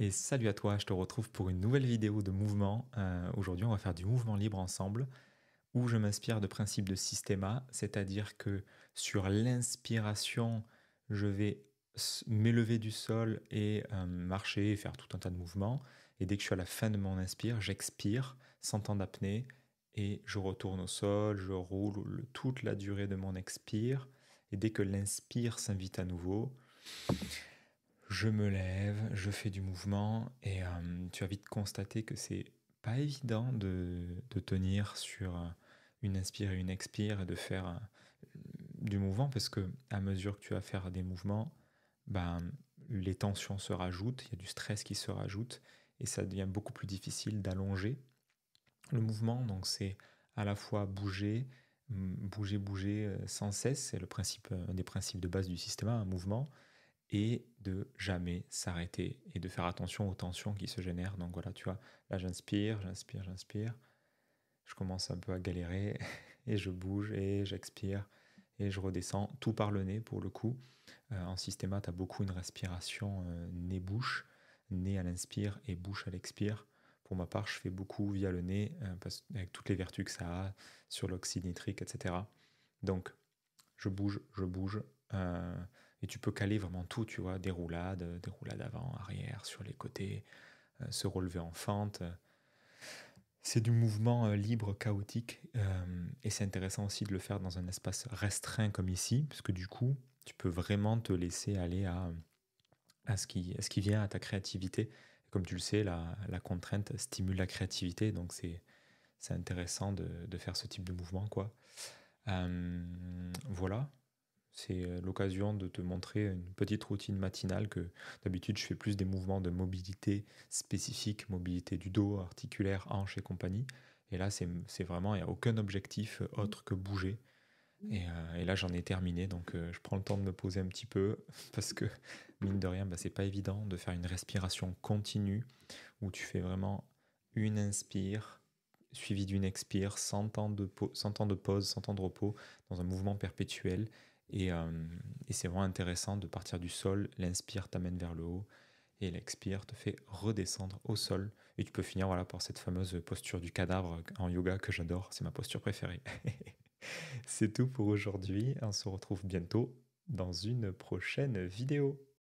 Et salut à toi, je te retrouve pour une nouvelle vidéo de mouvement. Aujourd'hui, on va faire du mouvement libre ensemble, où je m'inspire de principes de Systema, c'est-à-dire que sur l'inspiration, je vais m'élever du sol et marcher et faire tout un tas de mouvements. Et dès que je suis à la fin de mon inspire, j'expire sans temps d'apnée et je retourne au sol, je roule toute la durée de mon expire. Et dès que l'inspire s'invite à nouveau, je me lève, je fais du mouvement et tu vas vite constater que c'est pas évident de tenir sur une inspire et une expire et de faire du mouvement parce que à mesure que tu vas faire des mouvements, ben, les tensions se rajoutent, il y a du stress qui se rajoute et ça devient beaucoup plus difficile d'allonger le mouvement. Donc c'est à la fois bouger, bouger sans cesse, c'est le principe, un des principes de base du système, un mouvement et de jamais s'arrêter et de faire attention aux tensions qui se génèrent. Donc voilà, tu vois, là j'inspire, j'inspire, j'inspire, je commence un peu à galérer et je bouge et j'expire et je redescends, tout par le nez pour le coup. En systéma, tu as beaucoup une respiration nez-bouche, nez à l'inspire et bouche à l'expire. Pour ma part, je fais beaucoup via le nez, avec toutes les vertus que ça a sur l'oxyde nitrique, etc. Donc, je bouge. euh, et tu peux caler vraiment tout, tu vois, des roulades avant, arrière, sur les côtés, se relever en fente. C'est du mouvement libre, chaotique, et c'est intéressant aussi de le faire dans un espace restreint comme ici, parce que du coup, tu peux vraiment te laisser aller à ce qui vient à ta créativité. Et comme tu le sais, la contrainte stimule la créativité, donc c'est intéressant de faire ce type de mouvement, quoi. Voilà, c'est l'occasion de te montrer une petite routine matinale que d'habitude je fais plus des mouvements de mobilité spécifiques, mobilité du dos, articulaire, hanche et compagnie. Et là, c'est vraiment, il n'y a aucun objectif autre que bouger. Et là, j'en ai terminé, donc je prends le temps de me poser un petit peu parce que, mine de rien, bah, c'est pas évident de faire une respiration continue où tu fais vraiment une inspire suivie d'une expire, sans temps de pause, sans temps de repos, dans un mouvement perpétuel. Et c'est vraiment intéressant de partir du sol, l'inspire t'amène vers le haut, et l'expire te fait redescendre au sol. Et tu peux finir voilà, par cette fameuse posture du cadavre en yoga que j'adore, c'est ma posture préférée. C'est tout pour aujourd'hui, on se retrouve bientôt dans une prochaine vidéo.